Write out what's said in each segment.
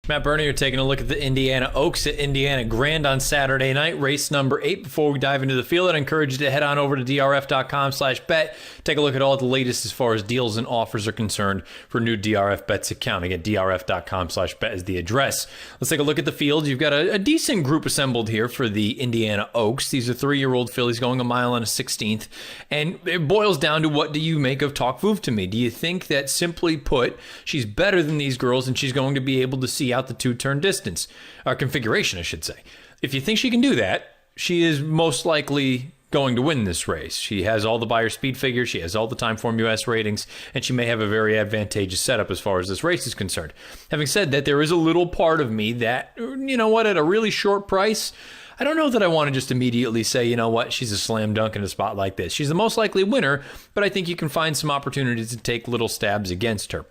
Matt Bernie, you're taking a look at the Indiana Oaks at Indiana Grand on Saturday night, race number 8. Before we dive into the field, I'd encourage you to head on over to drf.com/bet. Take a look at all the latest as far as deals and offers are concerned for new DRF Bets account. Again, drf.com/bet is the address. Let's take a look at the field. You've got a decent group assembled here for the Indiana Oaks. These are 3-year-old fillies going a mile and a 16th. And it boils down to, what do you make of Talk Vuv to me? Do you think that, simply put, she's better than these girls and she's going to be able to see out the 2-turn distance, or configuration, I should say? If you think she can do that, she is most likely going to win this race. She has all the buyer speed figures, she has all the Timeform US ratings, and she may have a very advantageous setup as far as this race is concerned. Having said that, there is a little part of me that, you know what, at a really short price, I don't know that I want to just immediately say, you know what, she's a slam dunk in a spot like this. She's the most likely winner, but I think you can find some opportunities to take little stabs against her.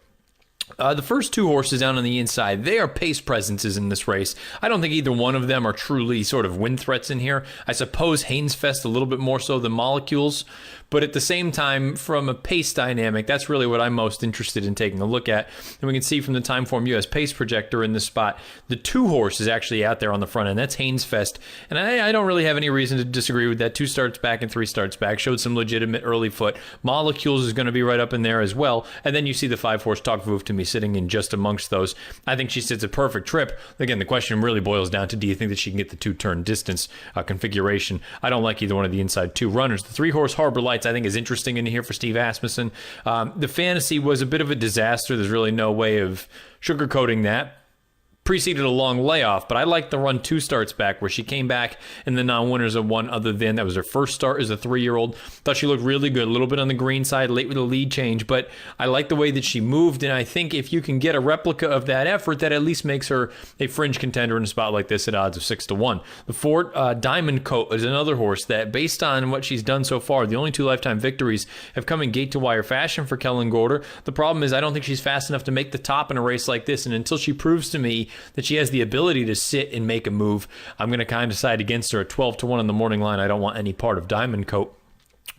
The first 2 horses down on the inside, they are pace presences in this race. I don't think either one of them are truly sort of win threats in here. I suppose Hainesfest a little bit more so than Molecules, but at the same time, from a pace dynamic, that's really what I'm most interested in taking a look at. And we can see from the Timeform US pace projector in this spot, the 2 horses actually out there on the front end. That's Hainesfest, and I don't really have any reason to disagree with that. 2 starts back and 3 starts back, showed some legitimate early foot. Molecules is going to be right up in there as well, and then you see the 5-horse Talk Vuv to me sitting in just amongst those. I think she sits a perfect trip. Again, the question really boils down to, do you think that she can get the 2-turn distance configuration? I don't like either one of the inside 2 runners. The 3-horse Harbor Lights, I think, is interesting in here for Steve Asmussen. The fantasy was a bit of a disaster. There's really no way of sugarcoating that. Preceded a long layoff, but I like the run 2 starts back, where she came back in the non-winners of one other than. That was her first start as a 3-year-old. Thought she looked really good, a little bit on the green side, late with a lead change, but I like the way that she moved, and I think if you can get a replica of that effort, that at least makes her a fringe contender in a spot like this at odds of 6-1. The 4 Diamond Coat is another horse that, based on what she's done so far, the only 2 lifetime victories have come in gate-to-wire fashion for Kellen Gorder. The problem is, I don't think she's fast enough to make the top in a race like this, and until she proves to me that she has the ability to sit and make a move, I'm going to kind of side against her at 12-1 on the morning line. I don't want any part of Diamond Coat.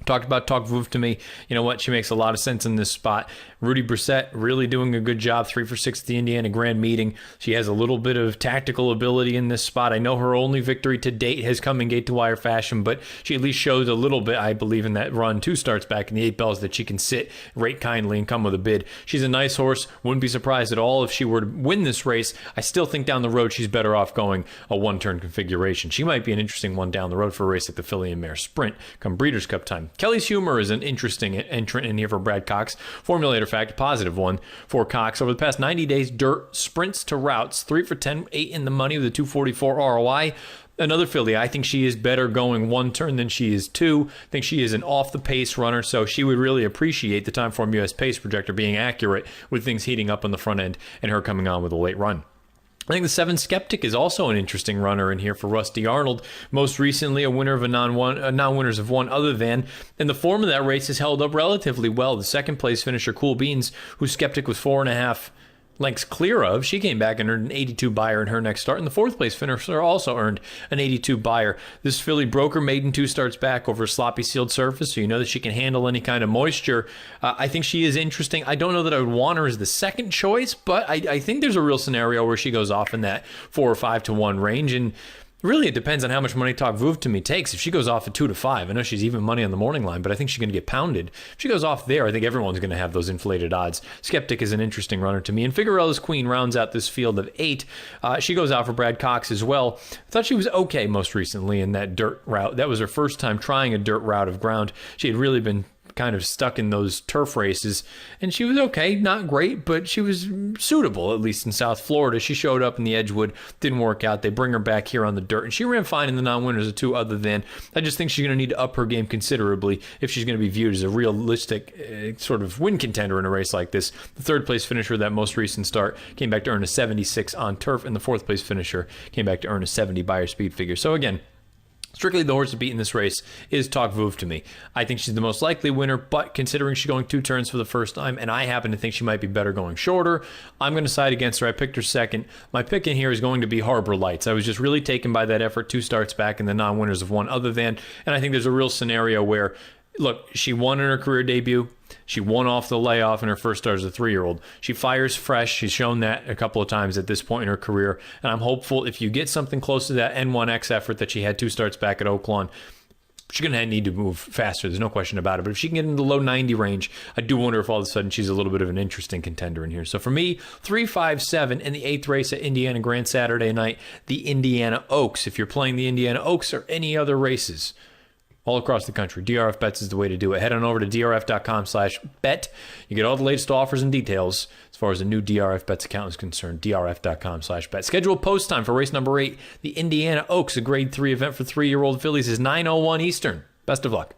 Talked about Talk Vuv to me. You know what? She makes a lot of sense in this spot. Rudy Brissett really doing a good job. 3 for 6 at the Indiana Grand Meeting. She has a little bit of tactical ability in this spot. I know her only victory to date has come in gate-to-wire fashion, but she at least shows a little bit, I believe, in that run 2 starts back in the 8 bells, that she can sit, rate kindly, and come with a bid. She's a nice horse. Wouldn't be surprised at all if she were to win this race. I still think down the road she's better off going a 1-turn configuration. She might be an interesting one down the road for a race like the Filly and Mare Sprint come Breeders' Cup time. Kelly's Humor is an interesting entrant in here for Brad Cox. Formulator fact, positive one for Cox. Over the past 90 days, dirt sprints to routes, 3 for 10, 8 in the money with a 244 ROI. Another filly, I think she is better going 1 turn than she is 2. I think she is an off-the-pace runner, so she would really appreciate the Timeform US pace projector being accurate with things heating up on the front end and her coming on with a late run. I think the 7 Skeptic is also an interesting runner in here for Rusty Arnold. Most recently, a winner of a non-winners of one other than. And the form of that race has held up relatively well. The second place finisher, Cool Beans, who Skeptic was 4.5 lengths clear of, she came back and earned an 82 buyer in her next start, and the 4th place finisher also earned an 82 buyer. This filly broke her maiden 2 starts back over a sloppy sealed surface, so you know that she can handle any kind of moisture. I think she is interesting. I don't know that I would want her as the second choice, but I think there's a real scenario where she goes off in that 4 or 5-1 range, and really, it depends on how much money Talk Vuv to me takes. If she goes off at 2-5, I know she's even money on the morning line, but I think she's going to get pounded. If she goes off there, I think everyone's going to have those inflated odds. Skeptic is an interesting runner to me. And Figuerella's Queen rounds out this field of 8. She goes out for Brad Cox as well. I thought she was okay most recently in that dirt route. That was her first time trying a dirt route of ground. She had really been kind of stuck in those turf races, and she was okay, not great, but she was suitable, at least in South Florida. She showed up in the Edgewood, didn't work out. They bring her back here on the dirt, and she ran fine in the non-winners of 2 other than. I just think she's going to need to up her game considerably if she's going to be viewed as a realistic sort of win contender in a race like this. The 3rd place finisher of that most recent start came back to earn a 76 on turf, and the 4th place finisher came back to earn a 70 buyer speed figure. So again, strictly the horse to beat in this race is Talk Vuv to me. I think she's the most likely winner, but considering she's going 2 turns for the first time, and I happen to think she might be better going shorter, I'm going to side against her. I picked her second. My pick in here is going to be Harbor Lights. I was just really taken by that effort 2 starts back in the non-winners of one other than, and I think there's a real scenario where, look, she won in her career debut. She won off the layoff in her first start as a 3-year-old. She fires fresh. She's shown that a couple of times at this point in her career. And I'm hopeful if you get something close to that N1X effort that she had 2 starts back at Oaklawn, she's going to need to move faster. There's no question about it. But if she can get in the low 90 range, I do wonder if all of a sudden she's a little bit of an interesting contender in here. So for me, 3-5-7 in the 8th race at Indiana Grand Saturday night, the Indiana Oaks. If you're playing the Indiana Oaks or any other races all across the country, DRF Bets is the way to do it. Head on over to drf.com/bet. You get all the latest offers and details as far as the new DRF Bets account is concerned. drf.com/bet. Scheduled post time for race number 8, the Indiana Oaks, a grade 3 event for 3-year-old fillies, is 9:01 Eastern. Best of luck.